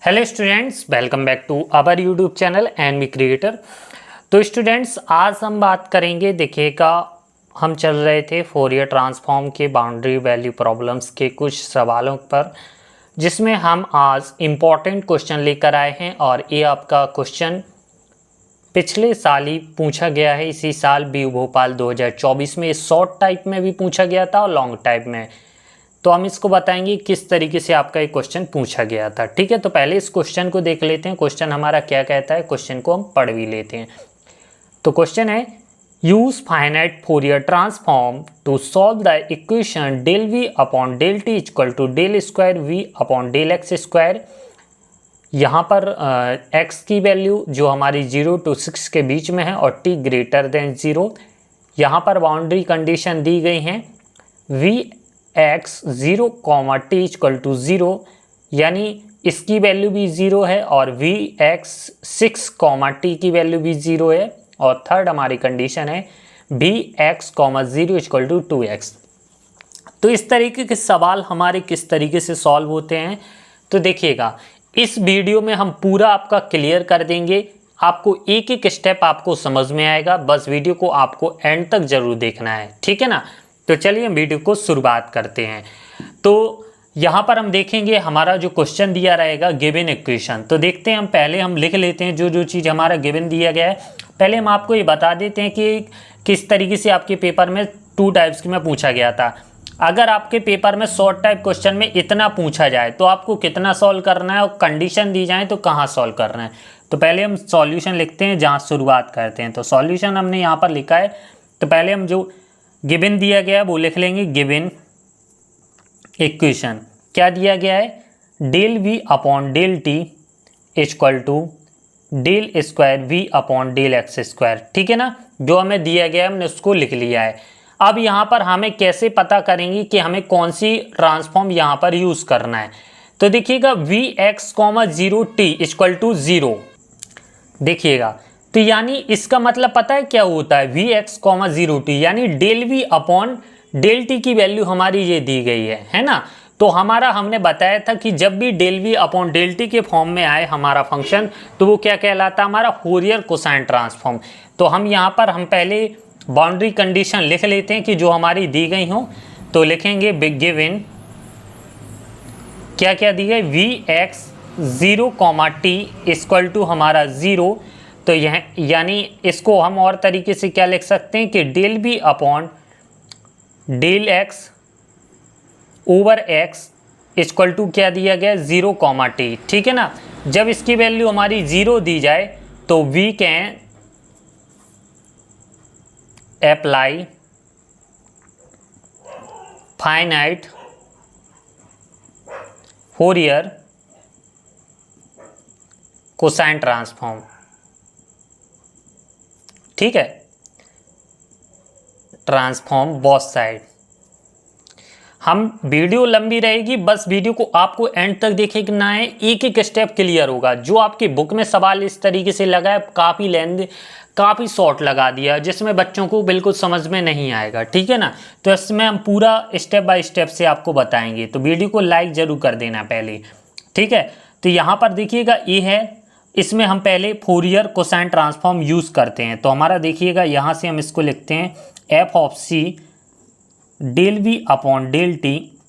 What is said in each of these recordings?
Hello students, welcome back to our YouTube channel and me creator. तो students, आज हम बात करेंगे, देखिएगा हम चल रहे थे फोरियर ट्रांसफॉर्म के बाउंड्री वैल्यू प्रॉब्लम्स के कुछ सवालों पर, जिसमें हम आज इम्पॉर्टेंट क्वेश्चन लेकर आए हैं। और ये आपका क्वेश्चन पिछले साल ही पूछा गया है, इसी साल बी भोपाल 2024 में शॉर्ट टाइप में भी पूछा गया था और लॉन्ग टाइप में। तो हम इसको बताएंगे किस तरीके से आपका एक क्वेश्चन पूछा गया था। ठीक है, तो पहले इस क्वेश्चन को देख लेते हैं। क्वेश्चन हमारा क्या कहता है, क्वेश्चन को हम पढ़ भी लेते हैं। तो क्वेश्चन है, use finite Fourier transform to solve the equation del V upon del T equal to del square V upon del X square. यहाँ पर x की वैल्यू जो हमारी 0 to 6 के बीच में है और t ग्रेटर देन 0। यहाँ पर बाउंड्री कंडीशन दी गई हैं V X 0 t equal to 0, यानी इसकी वैल्यू भी 0 है और वी एक्स 6 t की वैल्यू भी 0 है। और थर्ड हमारी कंडीशन है V X 0 equal to 2x। तो इस तरीके के सवाल हमारे किस तरीके से सॉल्व होते हैं, तो देखिएगा इस वीडियो में हम पूरा आपका क्लियर कर देंगे। आपको एक एक स्टेप आपको समझ में आएगा, बस वीडियो को आपको एंड तक जरूर देखना है, ठीक है ना। तो चलिए हम वीडियो को शुरुआत करते हैं। तो यहाँ पर हम देखेंगे हमारा जो क्वेश्चन दिया रहेगा गिवन इक्वेशन। तो देखते हैं, हम पहले हम लिख लेते हैं जो जो चीज़ हमारा गिवन दिया गया है। पहले हम आपको ये बता देते हैं कि किस तरीके से आपके पेपर में 2 टाइप्स की में पूछा गया था। अगर आपके पेपर में शॉर्ट टाइप क्वेश्चन में इतना पूछा जाए तो आपको कितना सॉल्व करना है, और कंडीशन दी जाए तो कहाँ सॉल्व करना है। तो पहले हम सॉल्यूशन लिखते हैं, जहाँ शुरुआत करते हैं। तो सॉल्यूशन हमने यहाँ पर लिखा है। तो पहले हम जो गिवन दिया गया है वो लिख लेंगे। गिवन इक्वेशन क्या दिया गया है, del V upon del T equal to del square V upon del X square. ठीक है ना, जो हमें दिया गया है हमने उसको लिख लिया है। अब यहाँ पर हमें कैसे पता करेंगे कि हमें कौन सी ट्रांसफॉर्म यहाँ पर यूज़ करना है। तो देखिएगा V X 0 T equal to 0, देखिएगा तो यानी इसका मतलब पता है क्या होता है, वी एक्स 0 टी यानी del V upon del T की वैल्यू हमारी ये दी गई है ना। तो हमारा हमने बताया था कि जब भी del V upon del T के फॉर्म में आए हमारा फंक्शन, तो वो क्या कहलाता है, हमारा फोरियर कोसाइन ट्रांसफॉर्म। तो हम यहाँ पर हम पहले बाउंड्री कंडीशन लिख लेते हैं कि जो हमारी दी गई हो। तो लिखेंगे गिवन क्या क्या दी गई, V X 0 T equal to हमारा 0। तो यह यानी इसको हम और तरीके से क्या लिख सकते हैं कि del B upon del X over X equal to क्या दिया गया, 0 टी। ठीक है ना, जब इसकी वैल्यू हमारी 0 दी जाए तो we can apply finite Fourier cosine transform. ठीक है, ट्रांसफॉर्म बोथ साइड। हम वीडियो लंबी रहेगी, बस वीडियो को आपको एंड तक देखना है, एक एक स्टेप क्लियर होगा। जो आपकी बुक में सवाल इस तरीके से लगा है, काफ़ी लेंथ काफ़ी शॉर्ट लगा दिया, जिसमें बच्चों को बिल्कुल समझ में नहीं आएगा। ठीक है ना, तो इसमें हम पूरा स्टेप बाय स्टेप से आपको बताएंगे। तो वीडियो को लाइक जरूर कर देना पहले, ठीक है। तो यहाँ पर देखिएगा ये है, इसमें हम पहले फोरियर कोसाइन ट्रांसफॉर्म यूज़ करते हैं। तो हमारा देखिएगा यहाँ से हम इसको लिखते हैं F of C del V upon del T.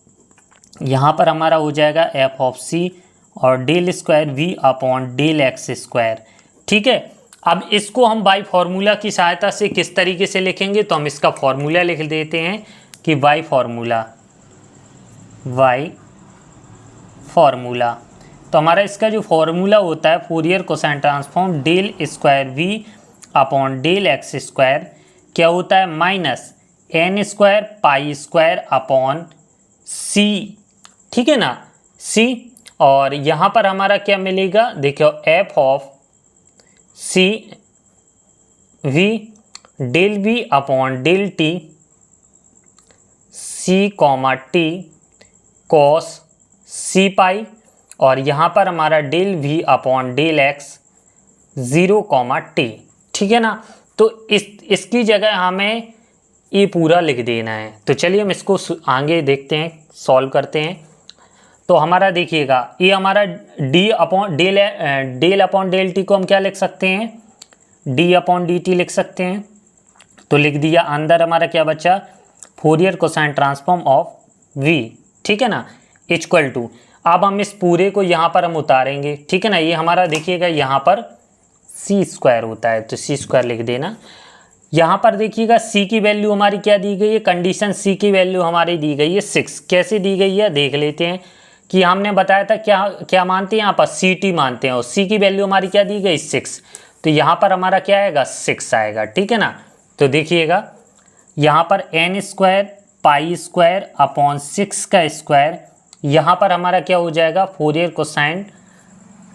यहाँ पर हमारा हो जाएगा एफ ऑफ सी और del square V upon del X square. ठीक है, अब इसको हम बाई फार्मूला की सहायता से किस तरीके से लिखेंगे, तो हम इसका फार्मूला लिख देते हैं कि वाई फार्मूला। तो हमारा इसका जो फार्मूला होता है Fourier cosine transform del square V upon del X square क्या होता है, minus N square pi square upon C. ठीक है ना, सी। और यहाँ पर हमारा क्या मिलेगा, देखियो F of C V del V upon del T C T cos C pi, और यहाँ पर हमारा del V upon del X 0 T. ठीक है ना, तो इसकी जगह हमें ये पूरा लिख देना है। तो चलिए हम इसको आगे देखते हैं, सॉल्व करते हैं। तो हमारा देखिएगा ये हमारा डेल अपॉन डेल टी को हम क्या लिख सकते हैं, डी अपॉन डी टी लिख सकते हैं। तो लिख दिया, अंदर हमारा क्या बचा, Fourier cosine transform of V, ठीक है ना, इक्वल टू, अब हम इस पूरे को यहाँ पर हम उतारेंगे, ठीक है ना, ये हमारा देखिएगा यहाँ पर सी स्क्वायर होता है तो सी स्क्वायर लिख देना। यहाँ पर देखिएगा सी की वैल्यू हमारी क्या दी गई है, कंडीशन सी की वैल्यू हमारी दी गई है 6। कैसे दी गई है देख लेते हैं, कि हमने बताया था क्या क्या मानते हैं यहाँ पर, सी टी मानते हैं, और सी की वैल्यू हमारी क्या दी गई 6, तो यहाँ पर हमारा क्या आएगा 6 आएगा, ठीक है ना। तो देखिएगा यहाँ पर N square pi square upon 6 का स्क्वायर, यहाँ पर हमारा क्या हो जाएगा, Fourier cosine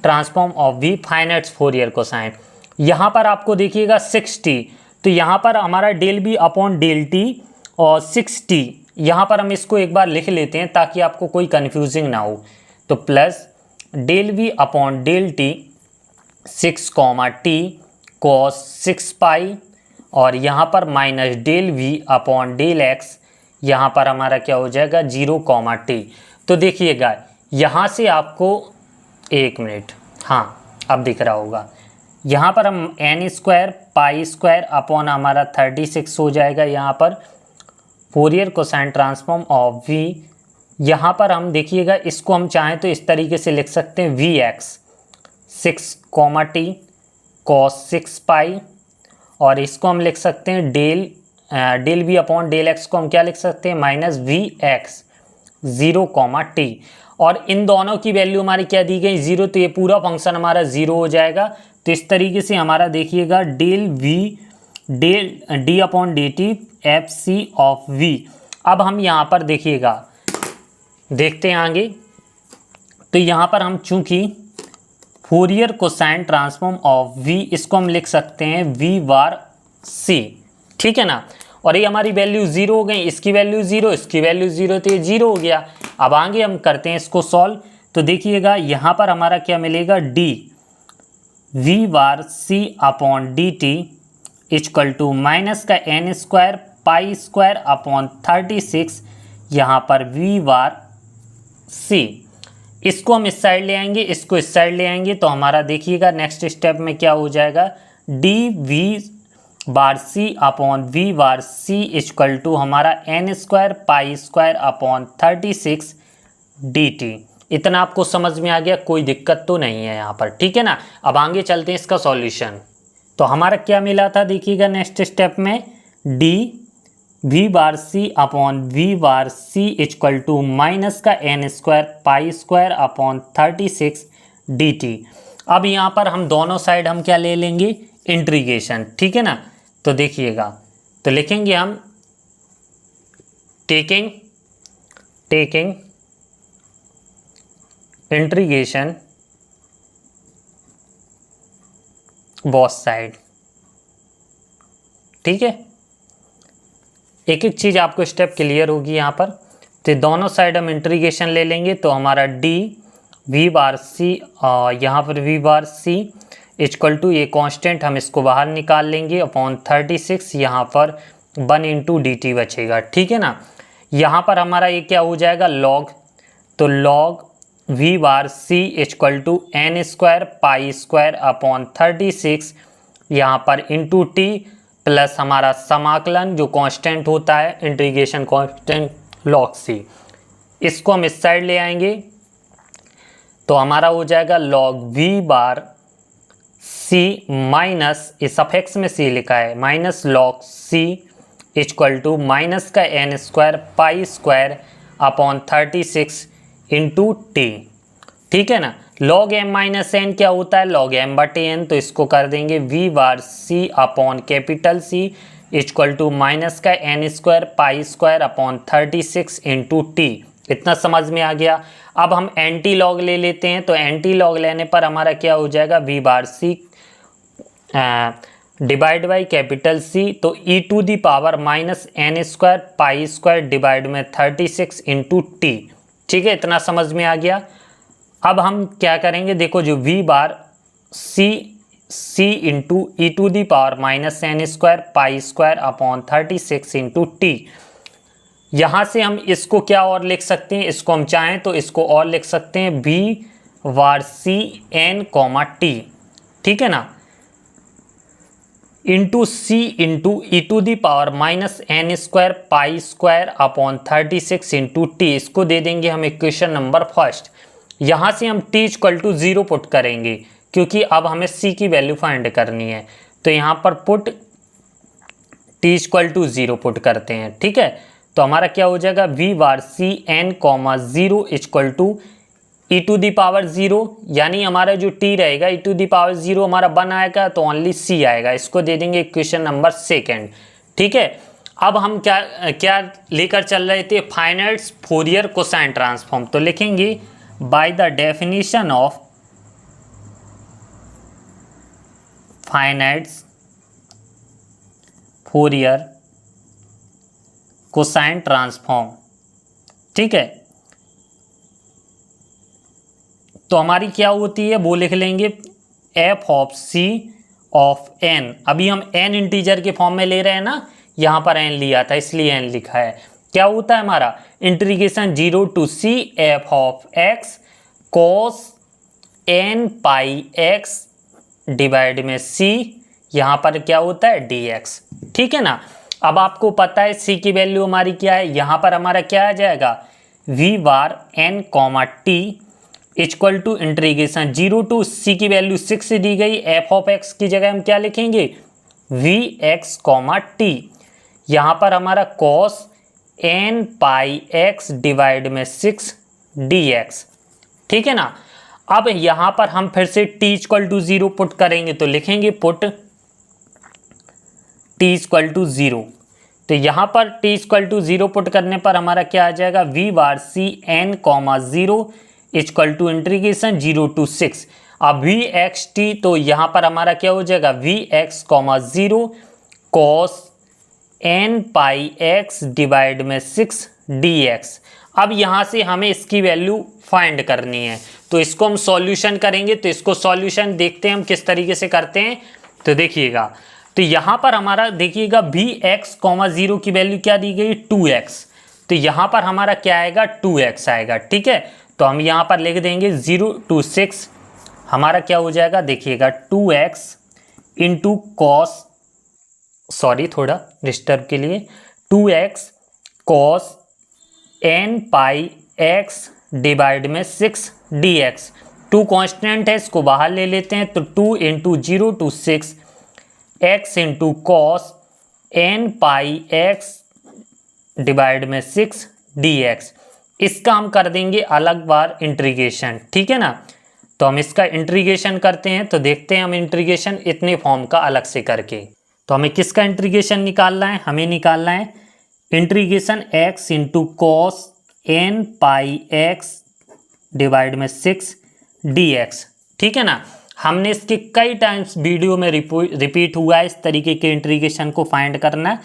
transform of V, finite Fourier cosine. यहाँ पर आपको देखिएगा 6t, तो यहाँ पर हमारा del B upon del T और 6t, यहाँ पर हम इसको एक बार लिख लेते हैं ताकि आपको कोई कन्फ्यूजिंग ना हो। तो plus del V upon del T 6 T cos 6 pi, और यहाँ पर minus del V upon del X, यहाँ पर हमारा क्या हो जाएगा 0 टी। तो देखिएगा यहाँ से आपको, एक मिनट, हाँ अब दिख रहा होगा, यहाँ पर हम N square pi square upon हमारा 36 हो जाएगा, यहाँ पर Fourier cosine transform of V. यहाँ पर हम देखिएगा इसको हम चाहें तो इस तरीके से लिख सकते हैं V X 6 T cos 6 pi, और इसको हम लिख सकते हैं del V upon del X को हम क्या लिख सकते हैं, माइनस वी एक्स 0 टी, और इन दोनों की वैल्यू हमारी क्या दी गई 0, तो ये पूरा फंक्शन हमारा 0 हो जाएगा। तो इस तरीके से हमारा देखिएगा del V del D upon D T F C of V. अब हम यहाँ पर देखिएगा, देखते हैं आगे, तो यहाँ पर हम चूंकि Fourier cosine transform of V, इसको हम लिख सकते हैं वी बार सी, ठीक है ना, और ये हमारी वैल्यू 0 हो गई, इसकी वैल्यू 0, इसकी वैल्यू 0, तो ये 0 हो गया। अब आगे हम करते हैं इसको सॉल्व, तो देखिएगा यहाँ पर हमारा क्या मिलेगा, D V bar C upon D T equal to minus का N square pi square upon 36, यहाँ पर वी बार सी, इसको हम इस साइड ले आएंगे, इसको इस साइड ले आएंगे, तो हमारा देखिएगा नेक्स्ट स्टेप में क्या हो जाएगा, D V bar C upon V bar C equal to हमारा N square pi square upon 36 D T. इतना आपको समझ में आ गया, कोई दिक्कत तो नहीं है यहाँ पर, ठीक है ना। अब आगे चलते हैं इसका सॉल्यूशन। तो हमारा क्या मिला था देखिएगा नेक्स्ट स्टेप में, D V bar C upon V bar C equal to minus का N square pi square upon 36 D T. अब यहाँ पर हम दोनों साइड हम क्या ले लेंगे, इंटीग्रेशन, ठीक है ना। तो देखिएगा, तो लिखेंगे हम टेकिंग इंटीग्रेशन बोथ साइड, ठीक है। एक एक चीज़ आपको स्टेप क्लियर होगी यहाँ पर। तो दोनों साइड हम इंटीग्रेशन ले लेंगे, तो हमारा डी वी बार सी, यहाँ पर V bar C equal to, ये कांस्टेंट हम इसको बाहर निकाल लेंगे अपॉन 36, यहाँ पर 1 इंटू डी टी बचेगा, ठीक है ना। यहाँ पर हमारा ये क्या हो जाएगा लॉग, तो log V bar C equal to N square pi square upon 36, यहाँ पर इंटू टी प्लस हमारा समाकलन जो कांस्टेंट होता है, इंटीग्रेशन कांस्टेंट लॉग सी, इसको हम इस साइड ले आएंगे, तो हमारा हो जाएगा log V bar C minus, इस सफिक्स में सी लिखा है, minus log C equal to minus का N square pi square upon 36 into T, ठीक है ना। लॉग एम माइनस एन क्या होता है, लॉग एम बटे एन, तो इसको कर देंगे V bar C upon capital C equal to minus का N square pi square upon 36 into T. इतना समझ में आ गया। अब हम एंटी लॉग ले लेते हैं, तो एंटी लॉग लेने पर हमारा क्या हो जाएगा, V bar C divide by capital C, तो E to the power minus N square pi square divide में 36 इंटू टी, ठीक है। इतना समझ में आ गया। अब हम क्या करेंगे, देखो जो V bar C into E to the power minus N square pi square upon 36 into T, यहाँ से हम इसको क्या और लिख सकते हैं, इसको हम चाहें तो इसको और लिख सकते हैं B bar C N comma T, ठीक है ना, into C into E to the power minus N square pi square upon 36 into T. इसको दे देंगे हम इक्वेशन नंबर फर्स्ट। यहाँ से हम t इक्वल टू 0 पुट करेंगे क्योंकि अब हमें c की वैल्यू फाइंड करनी है। तो यहाँ पर put t equal to 0 put करते हैं, ठीक है। तो हमारा क्या हो जाएगा v bar C N comma 0 equal to E to the power 0, यानी हमारा जो t रहेगा ई टू दी पावर 0 हमारा 1 आएगा तो ओनली c आएगा। इसको दे देंगे इक्वेशन नंबर सेकेंड, ठीक है। अब हम क्या लेकर चल रहे थे, फाइनाइट फोरियर कोसाइन ट्रांसफॉर्म। तो लिखेंगे by the definition of finite Fourier cosine transform, ठीक है। तो हमारी क्या होती है वो लिख लेंगे F of C of N. अभी हम एन इंटीजर के फॉर्म में ले रहे हैं ना, यहाँ पर एन लिया था इसलिए एन लिखा है। क्या होता है हमारा integration 0 to C F of X cos N pi X divide में सी, यहाँ पर क्या होता है डी एक्स, ठीक है ना। अब आपको पता है सी की वैल्यू हमारी क्या है, यहाँ पर हमारा क्या आ जाएगा V bar N comma T equal to integration 0 to C की वैल्यू 6 दी गई, एफ ऑफ एक्स की जगह हम क्या लिखेंगे वी एक्स कॉमा टी, यहाँ पर हमारा cos N pi X divide में 6 डी एक्स, ठीक है ना। अब यहाँ पर हम फिर से t इक्वल टू 0 पुट करेंगे तो लिखेंगे पुट t इक्वल टू 0। तो यहाँ पर t इक्वल टू 0 पुट करने पर हमारा क्या आ जाएगा V bar C N comma 0 equal to integration 0 to 6। अब वी एक्स टी, तो यहाँ पर हमारा क्या हो जाएगा V X comma 0 cos N pi X divide में 6 डी एक्स। अब यहाँ से हमें इसकी वैल्यू फाइंड करनी है, तो इसको हम सॉल्यूशन करेंगे। तो इसको सॉल्यूशन देखते हैं हम किस तरीके से करते हैं। तो देखिएगा, तो यहाँ पर हमारा देखिएगा वी एक्स कॉमा 0 की वैल्यू क्या दी गई 2x, तो यहाँ पर हमारा क्या आएगा 2x आएगा, ठीक है। तो हम यहाँ पर लिख देंगे 0 टू 6, हमारा क्या हो जाएगा देखिएगा 2x इंटू कॉस, सॉरी थोड़ा डिस्टर्ब के लिए, 2x cos N pi X divide में 6 डी एक्स। 2 कॉन्स्टेंट है, इसको बाहर ले लेते हैं। तो 2 into 0 to 6 x into cos N pi X divide में 6 डी एक्स। इसका हम कर देंगे अलग बार इंटीग्रेशन, ठीक है ना। तो हम इसका इंटीग्रेशन करते हैं, तो देखते हैं हम इंटीग्रेशन इतने फॉर्म का अलग से करके। तो हमें किसका इंटीग्रेशन निकालना है, हमें निकालना है integration x into cos N pi X divide में 6 डी एक्स, ठीक है ना। हमने इसके कई टाइम्स वीडियो में रिपीट हुआ है इस तरीके के इंटीग्रेशन को फाइंड करना।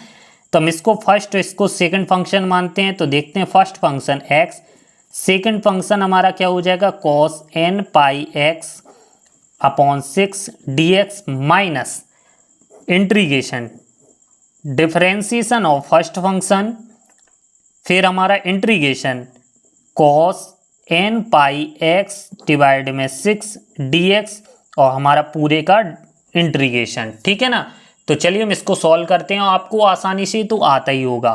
तो हम इसको फर्स्ट इसको सेकंड फंक्शन मानते हैं। तो देखते हैं first function x, second function हमारा क्या हो जाएगा cos N pi X upon 6 D X minus integration differentiation of first function, फिर हमारा integration cos N pi X divide में 6 डी एक्स और हमारा पूरे का इंटीग्रेशन, ठीक है ना। तो चलिए हम इसको सॉल्व करते हैं, आपको आसानी से तो आता ही होगा।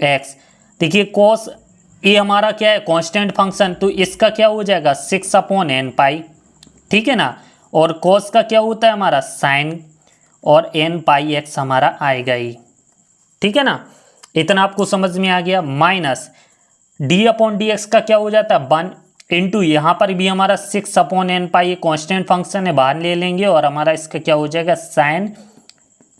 x देखिए कॉस ये हमारा क्या है कांस्टेंट फंक्शन, तो इसका क्या हो जाएगा 6 अपॉन एन पाई, ठीक है ना। और कॉस का क्या होता है हमारा साइन, और एन पाई एक्स हमारा आएगा ही, ठीक है ना। इतना आपको समझ में आ गया। Minus D upon D x का क्या हो जाता है 1 इंटू, यहाँ पर भी हमारा 6 upon N pi constant function है, बाहर ले लेंगे और हमारा इसका क्या हो जाएगा sign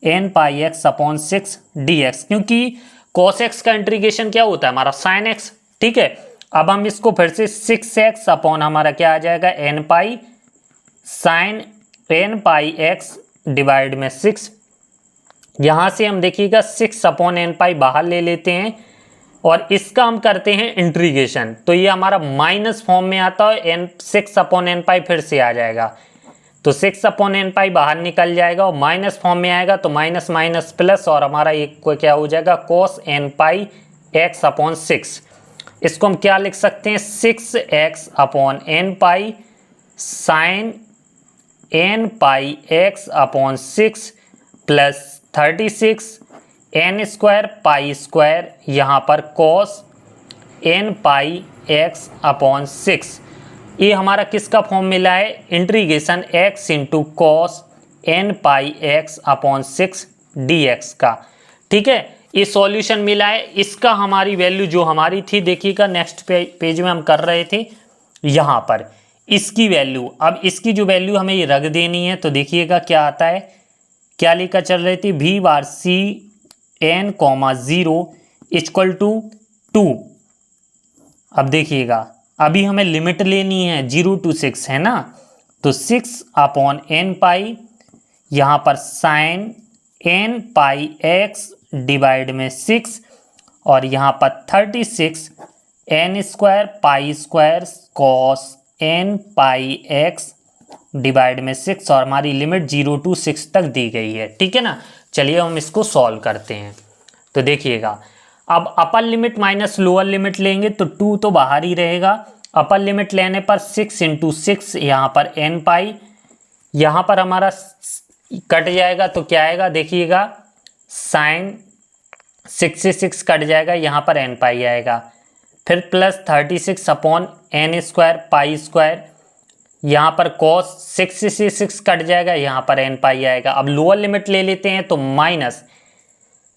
N pi X upon 6 D x, क्योंकि कॉस एक्स का इंटीग्रेशन क्या होता है हमारा साइन एक्स, ठीक है। अब हम इसको फिर से 6x अपॉन हमारा क्या आ जाएगा N pi sine N pi X divide में 6, यहाँ से हम देखिएगा 6 अपॉन एन पाई बाहर ले लेते हैं और इसका हम करते हैं इंटीग्रेशन। तो ये हमारा माइनस फॉर्म में आता है, एन 6 अपॉन एन पाई फिर से आ जाएगा, तो 6 अपॉन एन पाई बाहर निकल जाएगा और माइनस फॉर्म में आएगा, तो माइनस माइनस प्लस और हमारा एक को क्या हो जाएगा cos N pi X upon 6। इसको हम क्या लिख सकते हैं, 6x upon N pi sine N pi X upon 6 plus 36 N square pi square, यहाँ पर cos N pi X upon 6। ये हमारा किसका फॉर्म मिला है, integration x into cos N pi X upon 6 dx का। ठीक है, ये सॉल्यूशन मिला है। इसका हमारी वैल्यू जो हमारी थी, देखिएगा नेक्स्ट पेज में हम कर रहे थे, यहाँ पर इसकी वैल्यू, अब इसकी जो वैल्यू हमें ये रख देनी है। तो देखिएगा क्या आता है, क्या लेकर चल रहे थे, v बार c n comma 0 equal to 2। अब देखिएगा अभी हमें लिमिट लेनी है 0 to 6 है ना, तो 6 अपॉन एन पाई, यहाँ पर sine N pi X divide में 6 और यहाँ पर 36 N square pi square cos N pi X divide में 6 और हमारी लिमिट 0 to 6 तक दी गई है। ठीक है ना, चलिए हम इसको सॉल्व करते हैं। तो देखिएगा अब upper limit minus lower limit लेंगे तो 2 तो बाहर ही रहेगा। अपर लिमिट लेने पर 6 इंटू 6 यहाँ पर एन पाई, यहाँ पर हमारा कट जाएगा तो क्या आएगा, देखिएगा साइन 6 से 6 कट जाएगा, यहाँ पर एन पाई आएगा। फिर plus 36 upon N square pi square, यहाँ पर कॉस 6 से 6 कट जाएगा, यहाँ पर एन पाई आएगा। अब लोअर लिमिट ले लेते हैं तो माइनस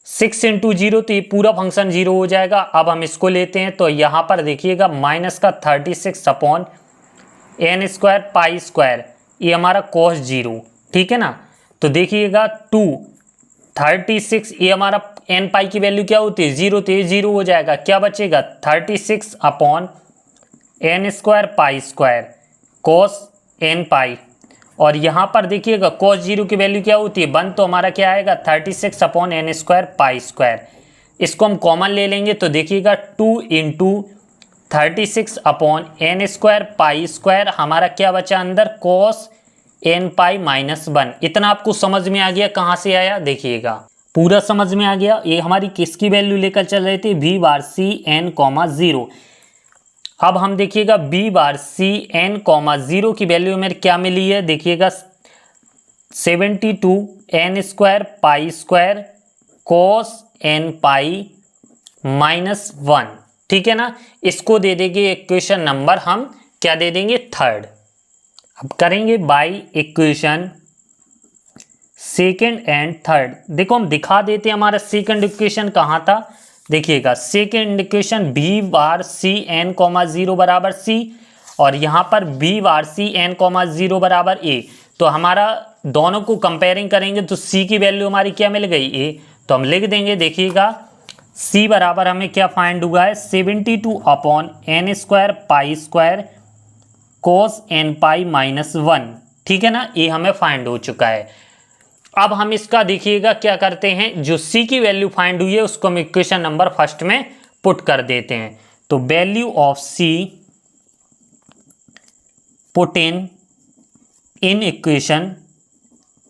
6 इंटू 0, तो ये पूरा फंक्शन 0 हो जाएगा। अब हम इसको लेते हैं तो यहाँ पर देखिएगा माइनस का 36 upon N square pi square, ये हमारा कॉस 0। ठीक है ना, तो देखिएगा 2 36, ये हमारा एन पाई की वैल्यू क्या होती है 0, तो ये 0 हो जाएगा। क्या बचेगा 36 upon N square pi square cos N pi, और यहाँ पर देखिएगा कॉस 0 की वैल्यू क्या होती है 1, तो हमारा क्या आएगा 36 upon N square pi square. इसको हम कॉमन ले लेंगे तो देखिएगा 2 into 36 upon N square pi square, हमारा क्या बचा अंदर कॉस एन पाई माइनस 1। इतना आपको समझ में आ गया, कहाँ से आया देखिएगा, पूरा समझ में आ गया। ये हमारी किसकी वैल्यू लेकर चल रहे थे, v बार c n कॉमा 0। अब हम देखिएगा b बार c n कॉमा 0 की वैल्यू मेरे क्या मिली है, देखिएगा 72 n square pi square cos n पाई माइनस 1। ठीक है ना, इसको दे देंगे इक्वेशन नंबर, हम क्या दे देंगे, थर्ड। अब करेंगे by equation second and third. देखो हम दिखा देते हैं हमारा सेकेंड इक्वेशन कहाँ था, देखिएगा सेकेंड इक्वेशन b बार c n कॉमा 0 बराबर c, और यहाँ पर b बार c n कॉमा 0 बराबर a। तो हमारा दोनों को कंपेयरिंग करेंगे तो c की वैल्यू हमारी क्या मिल गई a, तो हम लिख देंगे देखिएगा c बराबर हमें क्या फाइंड हुआ है 72 upon N square pi square cos N pi minus 1। ठीक है ना, ये हमें फाइंड हो चुका है। अब हम इसका देखिएगा क्या करते हैं, जो c की वैल्यू फाइंड हुई है उसको हम इक्वेशन नंबर फर्स्ट में पुट कर देते हैं। तो value of c put in equation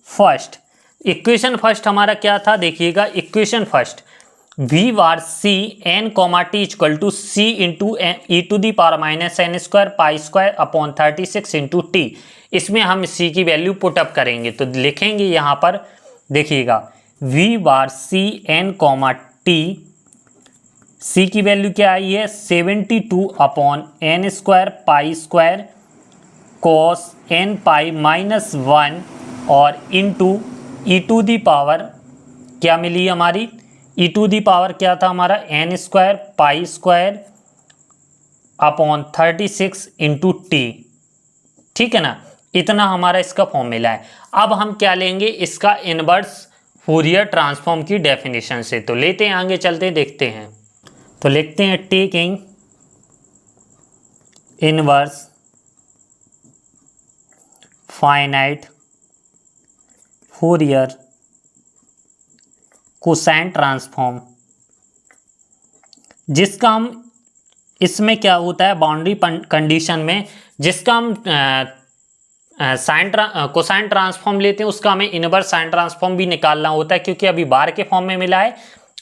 first. Equation first हमारा क्या था, देखिएगा इक्वेशन फर्स्ट v बार c n comma T equal to c into E to the power minus N square pi square upon 36 into T. इसमें हम c की value put up करेंगे तो लिखेंगे यहाँ पर देखिएगा v बार c n comma t, c की वैल्यू क्या आई है 72 upon N square pi square cos N pi minus 1 और into E to the power क्या मिली हमारी, ई टू दी पावर क्या था हमारा N square pi square upon 36 into T. ठीक है ना, इतना हमारा इसका फॉर्मूला है। अब हम क्या लेंगे, इसका इनवर्स फूरियर ट्रांसफॉर्म की डेफिनेशन से। तो लेते हैं आगे चलते देखते हैं। तो लिखते हैं taking inverse finite Fourier cosine transform, जिसका हम इसमें क्या होता है बाउंड्री कंडीशन में, जिसका हम कोसाइन ट्रांसफॉर्म लेते हैं उसका हमें इनवर्स साइन ट्रांसफॉर्म भी निकालना होता है, क्योंकि अभी बार के फॉर्म में मिला है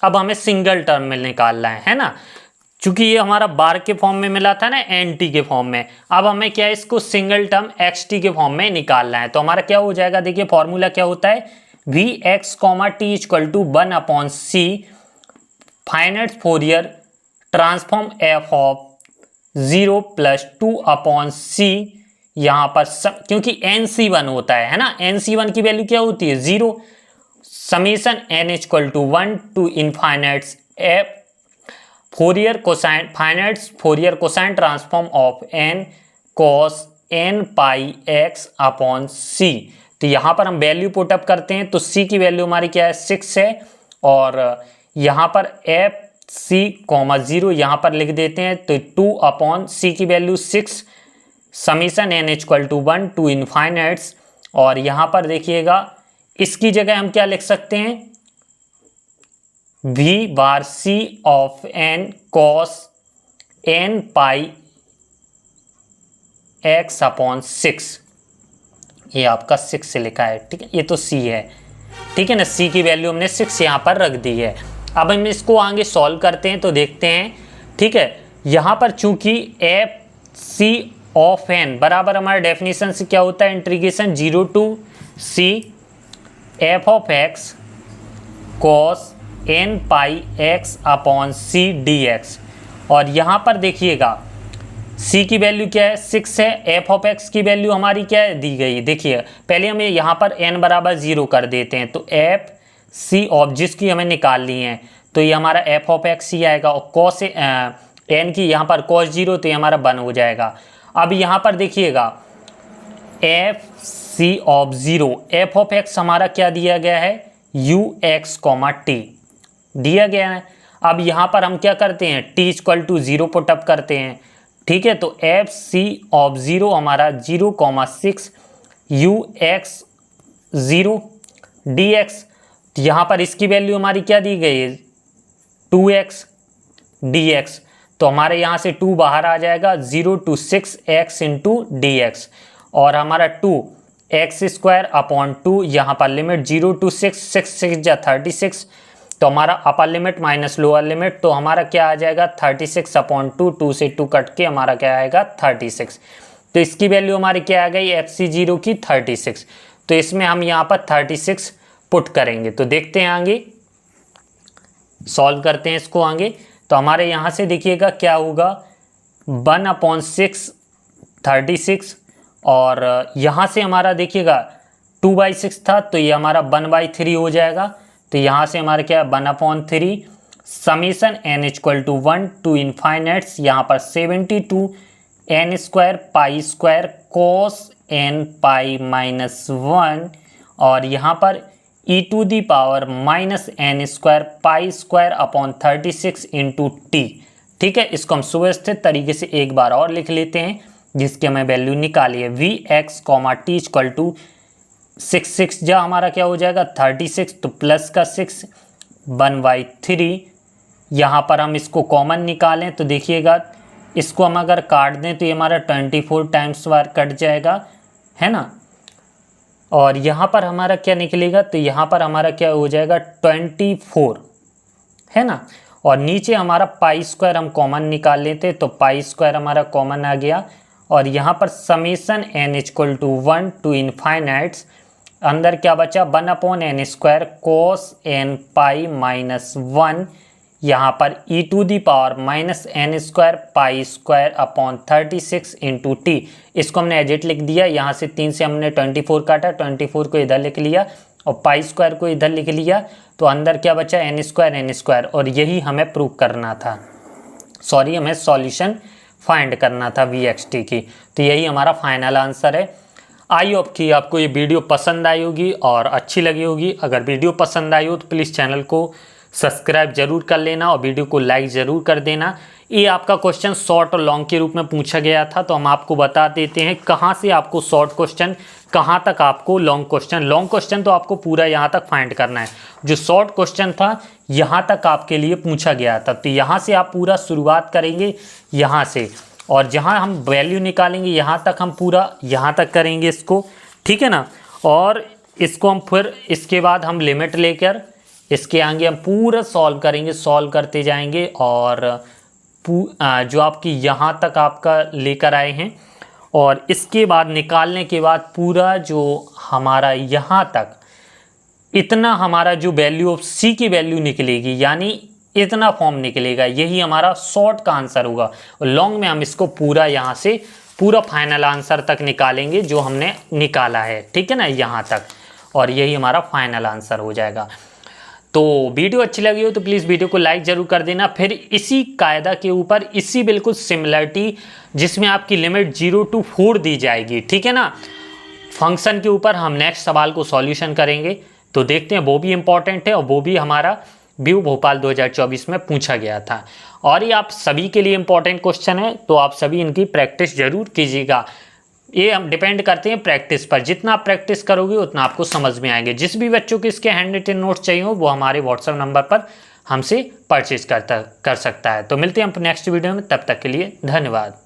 अब हमें सिंगल टर्म में निकालना है ना, चूंकि ये हमारा बार के फॉर्म में मिला था ना एन टी के फॉर्म में, अब हमें क्या है इसको सिंगल टर्म एक्स टी के फॉर्म में निकालना है। तो हमारा क्या हो जाएगा, देखिए फॉर्मूला क्या होता है, V X comma T equal to 1/c finite Fourier transform F of 0 + 2/c, यहाँ पर क्योंकि NC1 होता है ना, NC1 की वैल्यू क्या होती है 0, summation n equal to 1 to infinite F Fourier cosine finite Fourier cosine transform of n cos n pi x upon c। तो यहाँ पर हम वैल्यू पुटअप करते हैं तो c की वैल्यू हमारी क्या है 6 है, और यहाँ पर f c, 0 यहाँ पर लिख देते हैं तो 2/c की value 6, summation n equal to 1 to infinites, और यहाँ पर देखिएगा इसकी जगह हम क्या लिख सकते हैं, v बार c of n cos n pi x upon 6, ये आपका 6 से लिखा है, ठीक है, ये तो c है, ठीक है ना, c की वैल्यू हमने 6 यहाँ पर रख दी है। अब हम इसको आगे सॉल्व करते हैं तो देखते हैं, ठीक है, यहाँ पर चूंकि एफ सी ऑफ n बराबर हमारे डेफिनेशन से क्या होता है, integration 0 to c F of X cos n pi x upon c dx, और यहाँ पर देखिएगा c की वैल्यू क्या है 6 है, f ऑफ x की वैल्यू हमारी क्या है दी गई, देखिए पहले हम यहाँ पर n बराबर 0 कर देते हैं, तो f c ऑफ जिसकी हमें निकाल ली है तो ये हमारा f ऑफ x ही आएगा, और cos n की यहाँ पर cos 0 तो ये हमारा 1 हो जाएगा। अब यहाँ पर देखिएगा f c of 0, f of x हमारा क्या दिया गया है u x, t दिया गया है। अब यहाँ पर हम क्या करते हैं t इक्वल टू 0 पुटअप करते हैं, ठीक है, तो एफ सी ऑफ 0 हमारा 0,6 u x 0 dx, यहाँ पर इसकी वैल्यू हमारी क्या दी गई है 2x dx, तो हमारे यहाँ से 2 बाहर आ जाएगा, 0 to 6x इंटू dx, और हमारा 2x² अपॉन 2, यहाँ पर लिमिट 0 to 6, 6 जा 36, तो हमारा upper limit minus lower limit, तो हमारा क्या आ जाएगा 36 अपॉन 2, 2 से 2 कट के हमारा क्या आएगा 36, तो इसकी वैल्यू हमारी क्या आ गई FC0 की 36, तो इसमें हम यहाँ पर 36 पुट करेंगे। तो देखते हैं आगे सॉल्व करते हैं इसको आगे, तो हमारे यहाँ से देखिएगा क्या होगा 1/6 36, और यहाँ से हमारा देखिएगा 2/6 था तो ये हमारा 1/3 हो जाएगा, तो यहाँ से हमारा क्या 1/3 summation n equal to 1 to infinites, यहाँ पर 72 n² pi square cos n pi -1, और यहाँ पर e to the power -n² pi square upon 36 into T, ठीक है, इसको हम सुव्यवस्थित तरीके से एक बार और लिख लेते हैं जिसकी हमें वैल्यू निकाली है V X comma T equal to 6 जा हमारा क्या हो जाएगा 36, तो प्लस का 6 1/3, यहाँ पर हम इसको कॉमन निकालें तो देखिएगा इसको हम अगर काट दें तो ये हमारा 24 टाइम्स बार कट जाएगा, है ना, और यहाँ पर हमारा क्या निकलेगा, तो यहाँ पर हमारा क्या हो जाएगा 24, है ना, और नीचे हमारा पाई² हम कॉमन निकाल लेते तो पाई² हमारा कॉमन आ गया, और यहाँ पर summation n equal to 1 to infinites, अंदर क्या बचा 1/n² cos n पाई -1, यहाँ पर e to the power -n² pi square upon 36 into T, इसको हमने एजिट लिख दिया, यहाँ से 3 से हमने 24 काटा, 24 को इधर लिख लिया और पाई² को इधर लिख लिया, तो अंदर क्या बचा n², और यही हमें प्रूव करना था, सॉरी हमें सॉल्यूशन फाइंड करना था VXT की, तो यही हमारा फाइनल आंसर है। आई होप कि आपको ये वीडियो पसंद आई होगी और अच्छी लगी होगी। अगर वीडियो पसंद आई हो तो प्लीज़ चैनल को सब्सक्राइब जरूर कर लेना और वीडियो को लाइक ज़रूर कर देना। ये आपका क्वेश्चन शॉर्ट और लॉन्ग के रूप में पूछा गया था, तो हम आपको बता देते हैं कहाँ से आपको शॉर्ट क्वेश्चन, कहाँ तक आपको लॉन्ग क्वेश्चन। लॉन्ग क्वेश्चन तो आपको पूरा यहाँ तक फाइंड करना है, जो शॉर्ट क्वेश्चन था यहाँ तक आपके लिए पूछा गया था, तो यहाँ से आप पूरा शुरुआत करेंगे यहाँ से, और जहाँ हम वैल्यू निकालेंगे यहाँ तक हम पूरा यहाँ तक करेंगे इसको, ठीक है ना, और इसको हम फिर इसके बाद हम लिमिट लेकर इसके आगे हम पूरा सॉल्व करेंगे, सॉल्व करते जाएंगे और जो आपकी यहाँ तक आपका लेकर आए हैं, और इसके बाद निकालने के बाद पूरा जो हमारा यहाँ तक इतना हमारा जो वैल्यू ऑफ सी की वैल्यू निकलेगी, यानी इतना फॉर्म निकलेगा, यही हमारा शॉर्ट का आंसर होगा। और लॉन्ग में हम इसको पूरा यहाँ से पूरा फाइनल आंसर तक निकालेंगे जो हमने निकाला है, ठीक है ना, यहाँ तक, और यही हमारा फाइनल आंसर हो जाएगा। तो वीडियो अच्छी लगी हो तो प्लीज़ वीडियो को लाइक ज़रूर कर देना। फिर इसी कायदा के ऊपर इसी बिल्कुल सिमिलरिटी जिसमें आपकी लिमिट 0 to 4 दी जाएगी, ठीक है ना, फंक्शन के ऊपर हम नेक्स्ट सवाल को सॉल्यूशन करेंगे। तो देखते हैं, वो भी इम्पॉर्टेंट है और वो भी हमारा व्यू भोपाल 2024 में पूछा गया था, और ये आप सभी के लिए इम्पॉर्टेंट क्वेश्चन है, तो आप सभी इनकी प्रैक्टिस जरूर कीजिएगा। ये हम डिपेंड करते हैं प्रैक्टिस पर, जितना आप प्रैक्टिस करोगे उतना आपको समझ में आएंगे। जिस भी बच्चों को इसके हैंड रिटन नोट्स चाहिए हो वो हमारे व्हाट्सएप नंबर पर हमसे परचेज कर सकता है। तो मिलते हैं हम नेक्स्ट वीडियो में, तब तक के लिए धन्यवाद।